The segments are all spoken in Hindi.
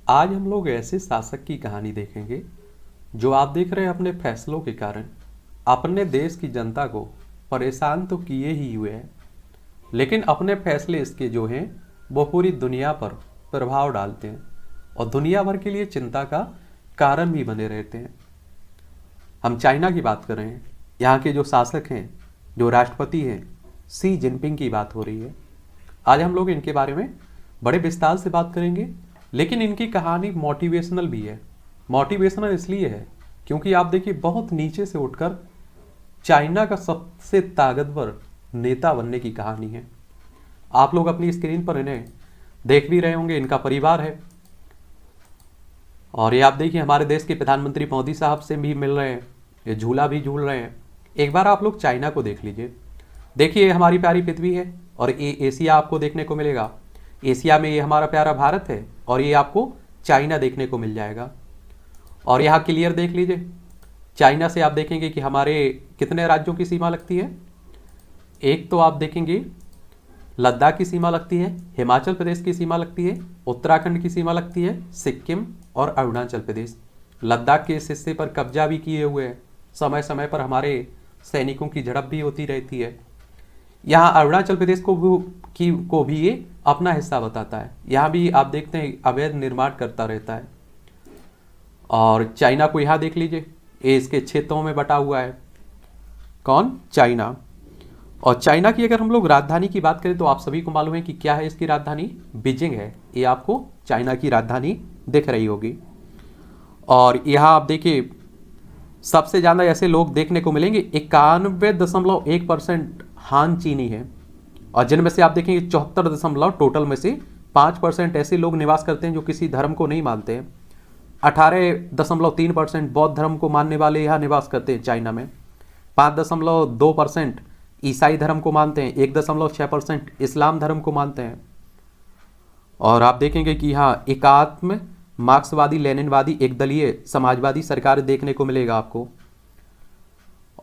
आज हम लोग ऐसे शासक की कहानी देखेंगे जो आप देख रहे हैं अपने फैसलों के कारण अपने देश की जनता को परेशान तो किए ही हुए हैं, लेकिन अपने फैसले इसके जो हैं वो पूरी दुनिया पर प्रभाव डालते हैं और दुनिया भर के लिए चिंता का कारण भी बने रहते हैं। हम चाइना की बात कर रहे हैं। यहाँ के जो शासक हैं, जो राष्ट्रपति हैं, शी जिनपिंग की बात हो रही है। आज हम लोग इनके बारे में बड़े विस्तार से बात करेंगे, लेकिन इनकी कहानी मोटिवेशनल भी है। मोटिवेशनल इसलिए है क्योंकि आप देखिए बहुत नीचे से उठकर चाइना का सबसे ताकतवर नेता बनने की कहानी है। आप लोग अपनी स्क्रीन पर इन्हें देख भी रहे होंगे, इनका परिवार है। और ये आप देखिए हमारे देश के प्रधानमंत्री मोदी साहब से भी मिल रहे हैं, ये झूला भी झूल रहे हैं। एक बार आप लोग चाइना को देख लीजिए। देखिए हमारी प्यारी पृथ्वी है और ये एशिया आपको देखने को मिलेगा। एशिया में ये हमारा प्यारा भारत है और ये आपको चाइना देखने को मिल जाएगा। और यहाँ क्लियर देख लीजिए, चाइना से आप देखेंगे कि हमारे कितने राज्यों की सीमा लगती है। एक तो आप देखेंगे लद्दाख की सीमा लगती है, हिमाचल प्रदेश की सीमा लगती है, उत्तराखंड की सीमा लगती है, सिक्किम और अरुणाचल प्रदेश। लद्दाख के इस हिस्से पर कब्जा भी किए हुए हैं। समय समय पर हमारे सैनिकों की झड़प भी होती रहती है। यहाँ अरुणाचल प्रदेश को भी ये अपना हिस्सा बताता है। यहाँ भी आप देखते हैं अवैध निर्माण करता रहता है। और चाइना को यहाँ देख लीजिए, ये इसके क्षेत्रों में बटा हुआ है। कौन? चाइना। और चाइना की अगर हम लोग राजधानी की बात करें तो आप सभी को मालूम है कि क्या है इसकी राजधानी? बीजिंग है। ये आपको चाइना की राजधानी दिख रही होगी। और यहाँ आप देखिए सबसे ज़्यादा ऐसे लोग देखने को मिलेंगे, 91.1% हान चीनी है। और जिनमें से आप देखेंगे 74 दशमलव टोटल में से 5% ऐसे लोग निवास करते हैं जो किसी धर्म को नहीं मानते हैं। 18.3% बौद्ध धर्म को मानने वाले यहाँ निवास करते हैं चाइना में। 5.2% ईसाई धर्म को मानते हैं। 1.6% इस्लाम धर्म को मानते हैं। और आप देखेंगे कि यहाँ एकात्म मार्क्सवादी, लेनिनवादी, एकदलीय समाजवादी सरकार देखने को मिलेगा आपको।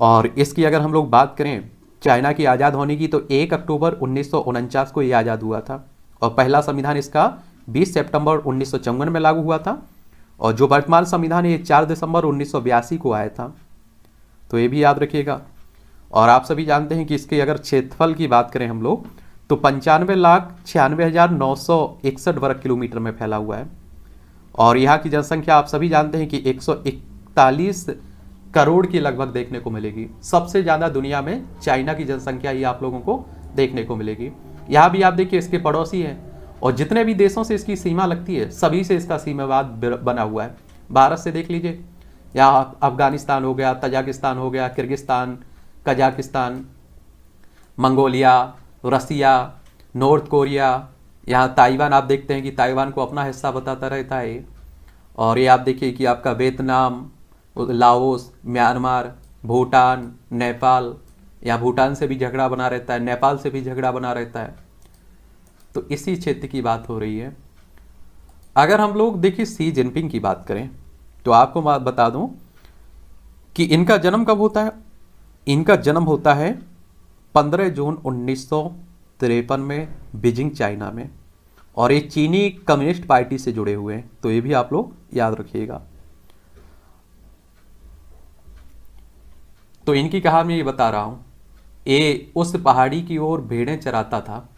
और इसकी अगर हम लोग बात करें चाइना की आज़ाद होने की तो 1 अक्टूबर 1949 को ये आज़ाद हुआ था। और पहला संविधान इसका 20 सितंबर 1954 में लागू हुआ था। और जो वर्तमान संविधान है ये 4 दिसंबर 1982 को आया था। तो ये भी याद रखिएगा। और आप सभी जानते हैं कि इसके अगर क्षेत्रफल की बात करें हम लोग तो 95,96,961 वर्ग किलोमीटर में फैला हुआ है। और यहाँ की जनसंख्या आप सभी जानते हैं कि 141 करोड़ की लगभग देखने को मिलेगी। सबसे ज़्यादा दुनिया में चाइना की जनसंख्या ही आप लोगों को देखने को मिलेगी। यहाँ भी आप देखिए इसके पड़ोसी हैं और जितने भी देशों से इसकी सीमा लगती है सभी से इसका सीमावाद बना हुआ है। भारत से देख लीजिए, यहाँ अफगानिस्तान हो गया, तजाकिस्तान हो गया, किर्गिस्तान, कजाकिस्तान, मंगोलिया, रसिया, नॉर्थ कोरिया, यहाँ ताइवान आप देखते हैं कि ताइवान को अपना हिस्सा बताता रहता है। और ये आप देखिए कि आपका Vietnam, Laos, Myanmar, Bhutan, Nepal, या भूटान से भी झगड़ा बना रहता है, नेपाल से भी झगड़ा बना रहता है। तो इसी क्षेत्र की बात हो रही है। अगर हम लोग देखिए शी जिनपिंग की बात करें तो आपको बता दूं कि इनका जन्म कब होता है। इनका जन्म होता है 15 जून 1953 में बीजिंग चाइना में। और ये चीनी कम्युनिस्ट पार्टी से जुड़े हुए हैं, तो ये भी आप लोग याद रखिएगा। तो इनकी कहानी मैं ये बता रहा हूँ, ये उस पहाड़ी की ओर भेड़ें चराता था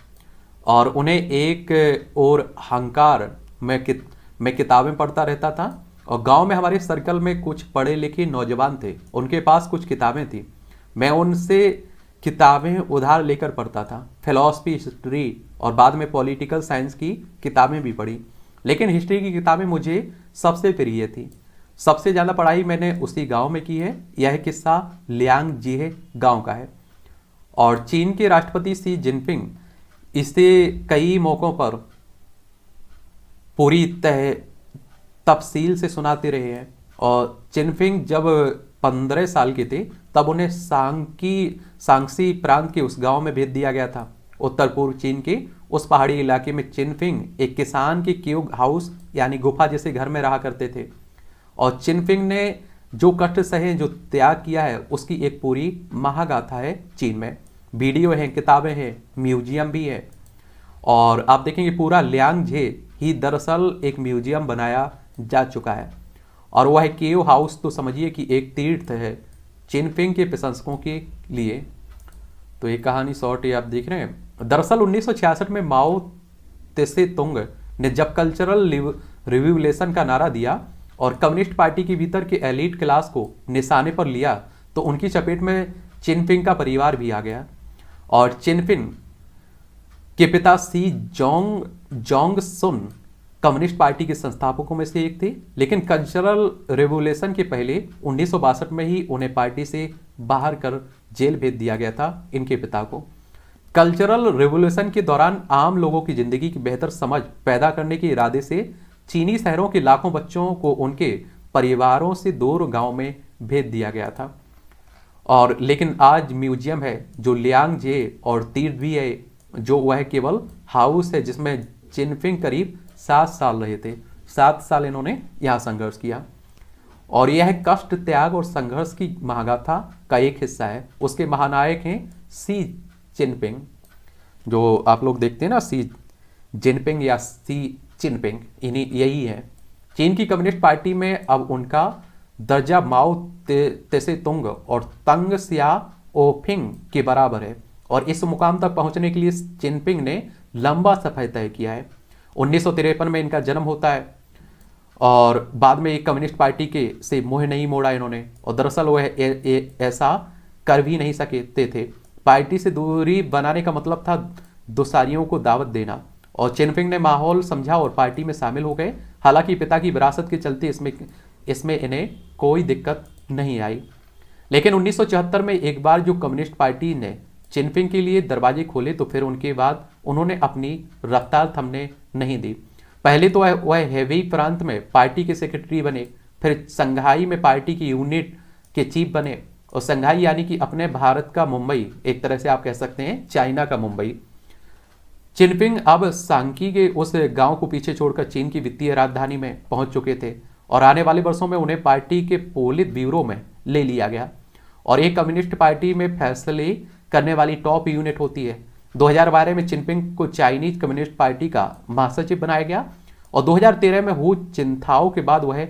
और उन्हें एक और हंकार में किताबें पढ़ता रहता था। और गांव में हमारे सर्कल में कुछ पढ़े लिखे नौजवान थे, उनके पास कुछ किताबें थी। मैं उनसे किताबें उधार लेकर पढ़ता था। फिलॉसफी, हिस्ट्री और बाद में पॉलिटिकल साइंस की किताबें भी पढ़ी, लेकिन हिस्ट्री की किताबें मुझे सबसे प्रिय थी। सबसे ज़्यादा पढ़ाई मैंने उसी गांव में की है। यह किस्सा लियांग जीहे गांव का है। और चीन के राष्ट्रपति शी जिनपिंग इसे कई मौक़ों पर पूरी तफसील से सुनाते रहे हैं। और जिनपिंग जब 15 साल के थे तब उन्हें सांगसी प्रांत के उस गांव में भेज दिया गया था। उत्तर पूर्व चीन के उस पहाड़ी इलाके में चिनफिंग एक किसान के क्यूब हाउस यानी गुफा जैसे घर में रहा करते थे। और चिनफिंग ने जो कष्ट सहे, जो त्याग किया है, उसकी एक पूरी महागाथा है चीन में। वीडियो है, किताबें हैं, म्यूजियम भी है। और आप देखेंगे पूरा लियांग झे ही दरअसल एक म्यूजियम बनाया जा चुका है। और वह केव हाउस तो समझिए कि एक तीर्थ है चिनफिंग के प्रशंसकों के लिए। तो ये कहानी शॉर्ट ये आप देख रहे हैं। दरअसल 1966 में माओ त्से तुंग ने जब कल्चरल रिवोल्यूशन का नारा दिया और कम्युनिस्ट पार्टी के भीतर के एलीट क्लास को निशाने पर लिया, तो उनकी चपेट में चिनफिंग का परिवार भी आ गया। और चिनफिंग के पिता सी जोंग सुन कम्युनिस्ट पार्टी के संस्थापकों में से एक थे, लेकिन कल्चरल रिवोल्यूशन के पहले 1962 में ही उन्हें पार्टी से बाहर कर जेल भेज दिया गया था इनके पिता को। कल्चरल रिवोल्यूशन के दौरान आम लोगों की जिंदगी की बेहतर समझ पैदा करने के इरादे से चीनी शहरों के लाखों बच्चों को उनके परिवारों से दूर गांव में भेज दिया गया था। और लेकिन आज म्यूजियम है जो लियांग जे और तीर्थ भी है जो वह केवल हाउस है जिसमें चिनफिंग करीब 7 साल रहे थे। 7 साल इन्होंने यहाँ संघर्ष किया और यह कष्ट, त्याग और संघर्ष की महागाथा का एक हिस्सा है। उसके महानायक हैं सी चिनपिंग, जो आप लोग देखते हैं ना सी जिनपिंग या सी चिनपिंग, इन्हीं यही है। चीन की कम्युनिस्ट पार्टी में अब उनका दर्जा माओ त्से तुंग और तंग सियाओपिंग के बराबर है और इस मुकाम तक पहुंचने के लिए चिनपिंग ने लंबा सफर तय किया है। 1953 में इनका जन्म होता है और बाद में एक कम्युनिस्ट पार्टी के से मुंह नहीं मोड़ा इन्होंने और दरअसल वह ऐसा कर भी नहीं सकते थे। पार्टी से दूरी बनाने का मतलब था दुसारियों को दावत देना और चिनफिंग ने माहौल समझा और पार्टी में शामिल हो गए। हालांकि पिता की विरासत के चलते इसमें इन्हें कोई दिक्कत नहीं आई, लेकिन 1974 में एक बार जो कम्युनिस्ट पार्टी ने चिनफिंग के लिए दरवाजे खोले तो फिर उनके बाद उन्होंने अपनी रफ्तार थमने नहीं दी। पहले तो वह हेवी प्रांत में पार्टी के सेक्रेटरी बने, फिर संघाई में पार्टी की यूनिट के चीफ बने और संघाई यानी कि अपने भारत का मुंबई, एक तरह से आप कह सकते हैं चाइना का मुंबई। चिनफिंग अब सांकी के उस गांव को पीछे छोड़कर चीन की वित्तीय राजधानी में पहुंच चुके थे और आने वाले वर्षों में उन्हें पार्टी के पोलित ब्यूरो में ले लिया गया और एक कम्युनिस्ट पार्टी में फैसले करने वाली टॉप यूनिट होती है। 2012 में चिनपिंग को चाइनीज कम्युनिस्ट पार्टी का महासचिव बनाया गया और 2013 में हु चिंथाओ के बाद वह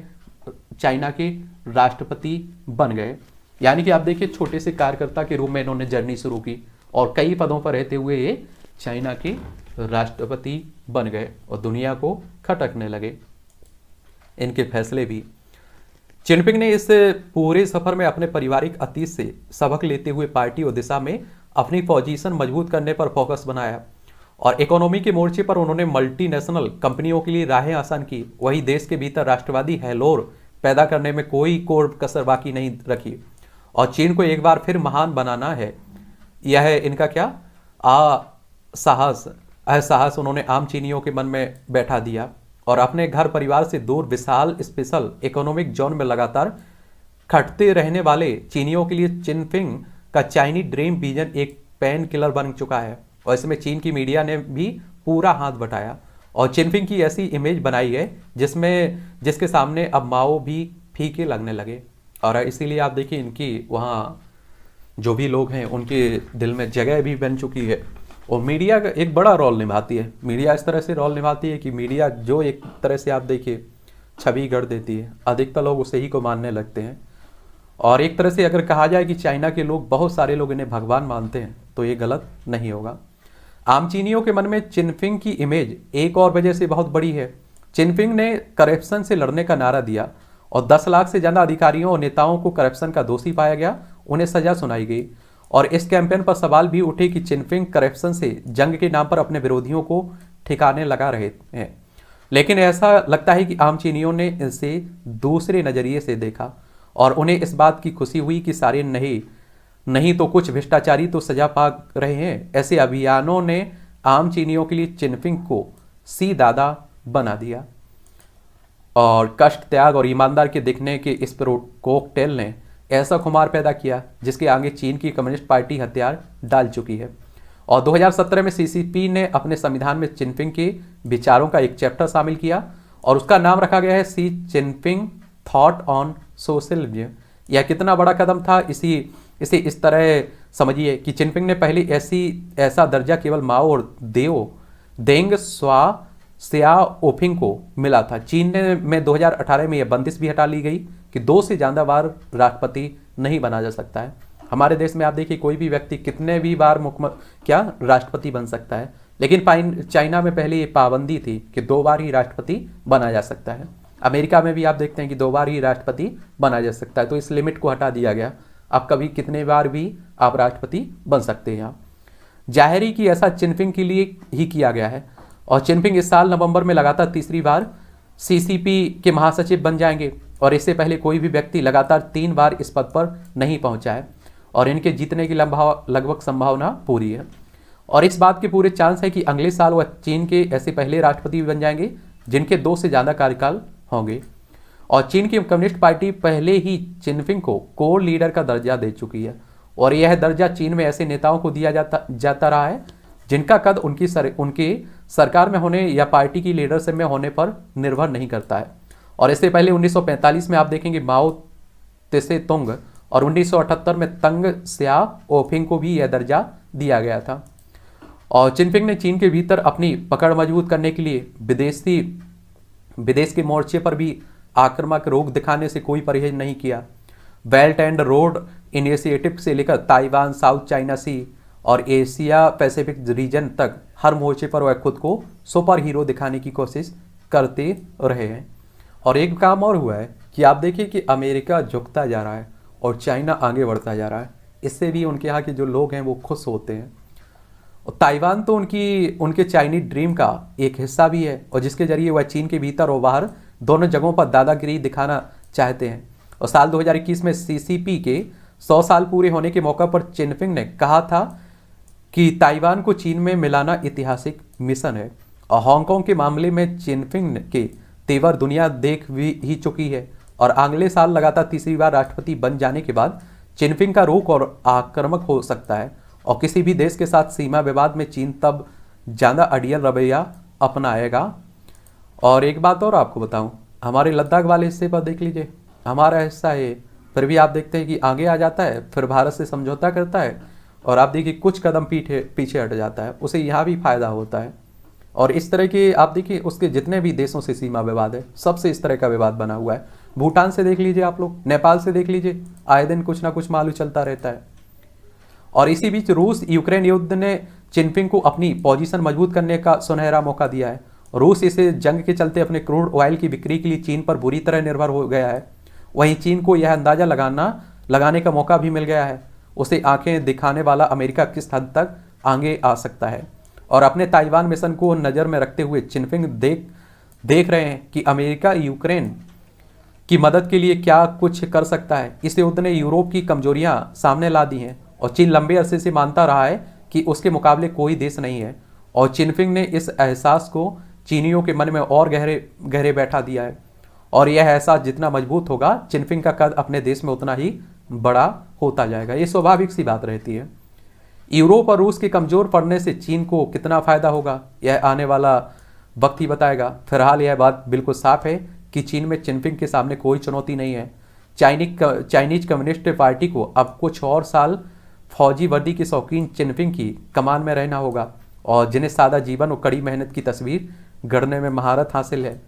चाइना के राष्ट्रपति बन गए। यानी कि आप देखिए छोटे से कार्यकर्ता के रूप में इन्होंने जर्नी शुरू की और कई पदों पर रहते हुए ये चाइना के राष्ट्रपति बन गए और दुनिया को खटकने लगे इनके फैसले भी। चिनपिंग ने इस पूरे सफर में अपने पारिवारिक अतीत से सबक लेते हुए पार्टी और दिशा में अपनी पोजीशन मजबूत करने पर फोकस बनाया और इकोनॉमी के मोर्चे पर उन्होंने मल्टीनेशनल कंपनियों के लिए राहें आसान की। वही देश के भीतर राष्ट्रवादी हेलोर पैदा करने में कोई कोर कसर बाकी नहीं रखी और चीन को एक बार फिर महान बनाना है, यह इनका क्या साहस उन्होंने आम चीनियों के मन में बैठा दिया और अपने घर परिवार से दूर विशाल स्पेशल इकोनॉमिक जोन में लगातार खटते रहने वाले चीनियों के लिए चिनफिंग का चाइनीज ड्रीम विजन एक पेन किलर बन चुका है और इसमें चीन की मीडिया ने भी पूरा हाथ बटाया और चिनफिंग की ऐसी इमेज बनाई है जिसके सामने अब माओ भी फीके लगने लगे। और इसीलिए आप देखिए इनकी वहाँ जो भी लोग हैं उनके दिल में जगह भी बन चुकी है और मीडिया का एक बड़ा रोल निभाती है। मीडिया इस तरह से रोल निभाती है कि मीडिया जो एक तरह से आप देखिए छवि गढ़ देती है, अधिकतर लोग उसे ही को मानने लगते हैं और एक तरह से अगर कहा जाए कि चाइना के लोग, बहुत सारे लोग इन्हें भगवान मानते हैं तो ये गलत नहीं होगा। आम चीनियों के मन में चिनफिंग की इमेज एक और वजह से बहुत बड़ी है। चिनफिंग ने करप्शन से लड़ने का नारा दिया और 10 लाख से ज़्यादा अधिकारियों और नेताओं को करप्शन का दोषी पाया गया, उन्हें सजा सुनाई गई और इस कैंपेन पर सवाल भी उठे कि चिनफिंग करप्शन से जंग के नाम पर अपने विरोधियों को ठिकाने लगा रहे हैं। लेकिन ऐसा लगता है कि आम चीनियों ने इसे दूसरे नज़रिए से देखा और उन्हें इस बात की खुशी हुई कि सारे नहीं तो कुछ भ्रष्टाचारी तो सजा पा रहे हैं। ऐसे अभियानों ने आम चीनियों के लिए चिनफिंग को सी दादा बना दिया और कष्ट, त्याग और ईमानदार के दिखने के इस कोकटेल ने ऐसा खुमार पैदा किया जिसके आगे चीन की कम्युनिस्ट पार्टी हथियार डाल चुकी है। और 2017 में सीसीपी ने अपने संविधान में चिनफिंग के विचारों का एक चैप्टर शामिल किया और उसका नाम रखा गया है सी चिनफिंग थॉट ऑन सोशलिज्म। यह कितना बड़ा कदम था इसे इस तरह समझिए कि चिनफिंग ने पहले ऐसा दर्जा केवल माओ और देंग सिया ओफिंग को मिला था। चीन ने में 2018 में यह बंदिश भी हटा ली गई कि 2 से ज़्यादा बार राष्ट्रपति नहीं बना जा सकता है। हमारे देश में आप देखिए कोई भी व्यक्ति कितने भी बार क्या राष्ट्रपति बन सकता है, लेकिन चाइना में पहले ये पाबंदी थी कि 2 बार ही राष्ट्रपति बना जा सकता है। अमेरिका में भी आप देखते हैं कि 2 बार ही राष्ट्रपति बना जा सकता है, तो इस लिमिट को हटा दिया गया। अब कभी कितने बार भी आप राष्ट्रपति बन सकते हैं। जाहिर ही कि ऐसा चिनफिंग के लिए ही किया गया है, और चिनफिंग इस साल नवंबर में लगातार तीसरी बार सीसीपी के महासचिव बन जाएंगे, और इससे पहले कोई भी व्यक्ति लगातार 3 बार इस पद पर नहीं पहुंचा है, और इनके जीतने की लगभग संभावना पूरी है। और इस बात के पूरे चांस है कि अगले साल वह चीन के ऐसे पहले राष्ट्रपति भी बन जाएंगे जिनके 2 से ज़्यादा कार्यकाल होंगे। और चीन की कम्युनिस्ट पार्टी पहले ही चिनफिंग को कोर लीडर का दर्जा दे चुकी है, और यह दर्जा चीन में ऐसे नेताओं को दिया जाता रहा है जिनका कद उनकी सरकार में होने या पार्टी की लीडरशिप में होने पर निर्भर नहीं करता है। और इससे पहले 1945 में आप देखेंगे माओ त्से तुंग, और 1978 में तंग स्या ओफिंग को भी यह दर्जा दिया गया था। और चिनफिंग ने चीन के भीतर अपनी पकड़ मजबूत करने के लिए विदेश के मोर्चे पर भी आक्रामक रुख दिखाने से कोई परहेज नहीं किया। बेल्ट एंड रोड इनिशिएटिव से लेकर ताइवान, साउथ चाइना सी और एशिया पैसिफिक रीजन तक हर मोर्चे पर वह खुद को सुपर हीरो दिखाने की कोशिश करते रहे हैं। और एक काम और हुआ है कि आप देखिए कि अमेरिका झुकता जा रहा है और चाइना आगे बढ़ता जा रहा है। इससे भी उनके यहाँ के जो लोग हैं वो खुश होते हैं। और ताइवान तो उनके चाइनीज ड्रीम का एक हिस्सा भी है, और जिसके जरिए वह चीन के भीतर और बाहर दोनों जगहों पर दादागिरी दिखाना चाहते हैं। और साल 2021 में सीसीपी के 100 साल पूरे होने के मौका पर चिनफिंग ने कहा था कि ताइवान को चीन में मिलाना ऐतिहासिक मिशन है। और हांगकांग के मामले में चिनफिंग के तेवर दुनिया देख ही चुकी है, और अगले साल लगातार तीसरी बार राष्ट्रपति बन जाने के बाद चिनफिंग का रुख और आक्रामक हो सकता है, और किसी भी देश के साथ सीमा विवाद में चीन तब ज़्यादा अड़ियल रवैया अपनाएगा। और एक बात और आपको बताऊं, हमारे लद्दाख वाले हिस्से पर देख लीजिए, हमारा हिस्सा है, फिर भी आप देखते हैं कि आगे आ जाता है, फिर भारत से समझौता करता है, और आप देखिए कुछ कदम पीछे हट जाता है, उसे यहाँ भी फायदा होता है। और इस तरह के आप देखिए उसके जितने भी देशों से सीमा विवाद है, सबसे इस तरह का विवाद बना हुआ है। भूटान से देख लीजिए आप लोग, नेपाल से देख लीजिए, आए दिन कुछ ना कुछ मालूम चलता रहता है। और इसी बीच रूस यूक्रेन युद्ध ने चिनफिंग को अपनी पोजीशन मजबूत करने का सुनहरा मौका दिया है। रूस इसे जंग के चलते अपने क्रूड ऑयल की बिक्री के लिए चीन पर बुरी तरह निर्भर हो गया है। वहीं चीन को यह अंदाजा लगाने का मौका भी मिल गया है, उसे आंखें दिखाने वाला अमेरिका किस हद तक आगे आ सकता है। और अपने ताइवान मिशन को नज़र में रखते हुए चिनफिंग देख रहे हैं कि अमेरिका यूक्रेन की मदद के लिए क्या कुछ कर सकता है। इस युद्ध ने यूरोप की कमजोरियां सामने ला दी हैं, और चीन लंबे अरसे से मानता रहा है कि उसके मुकाबले कोई देश नहीं है। और चिनफिंग ने इस एहसास को चीनियों के मन में और गहरे बैठा दिया है, और यह एहसास जितना मजबूत होगा चिनफिंग का कद अपने देश में उतना ही बड़ा होता जाएगा। ये स्वाभाविक सी बात रहती है। यूरोप और रूस के कमज़ोर पड़ने से चीन को कितना फ़ायदा होगा यह आने वाला वक्त ही बताएगा। फिलहाल यह बात बिल्कुल साफ है कि चीन में चिनफिंग के सामने कोई चुनौती नहीं है। चाइनीज कम्युनिस्ट पार्टी को अब कुछ और साल फौजी वर्दी के शौकीन चिनफिंग की कमान में रहना होगा, और जिन्हें सादा जीवन और कड़ी मेहनत की तस्वीर गढ़ने में महारत हासिल है,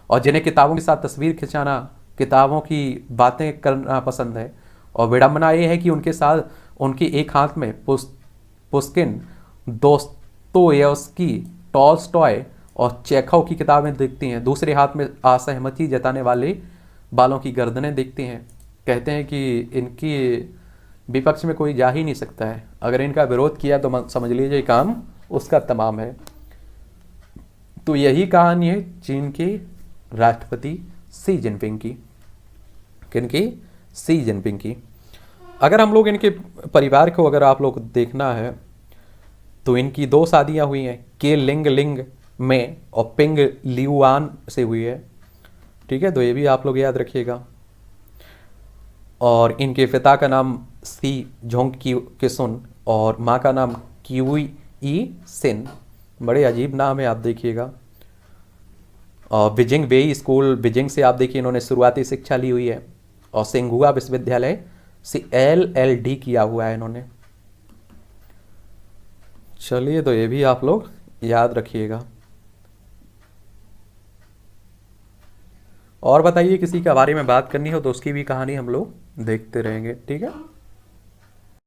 और जिन्हें किताबों के साथ तस्वीर खिंचाना, किताबों की बातें करना पसंद है। और विडम्बना ये है कि उनके साथ उनके एक हाथ में पुस्किन, दोस्तोयेव्स्की, टॉल्स्टॉय और चेखव की किताबें दिखती हैं, दूसरे हाथ में असहमति जताने वाले बालों की गर्दनें दिखती हैं। कहते हैं कि इनकी विपक्ष में कोई जा ही नहीं सकता है, अगर इनका विरोध किया तो समझ लीजिए काम उसका तमाम है। तो यही कहानी है चीन के राष्ट्रपति शी जिनपिंग की। किनकी? शी जिनपिंग की। अगर हम लोग इनके परिवार को अगर आप लोग देखना है तो इनकी 2 शादियां हुई हैं, के लिंग में और पिंग लियुआन से हुई है। ठीक है, तो ये भी आप लोग याद रखिएगा। और इनके पिता का नाम सी झोंग किसुन और माँ का नाम क्यूई सिन। बड़े अजीब नाम है, आप देखिएगा। और बीजिंग वेई स्कूल बीजिंग से आप देखिए इन्होंने शुरुआती शिक्षा ली हुई है, और सिंघुआ विश्वविद्यालय से LLD किया हुआ है इन्होंने। चलिए, तो ये भी आप लोग याद रखिएगा। और बताइए किसी के बारे में बात करनी हो तो उसकी भी कहानी हम लोग देखते रहेंगे, ठीक है।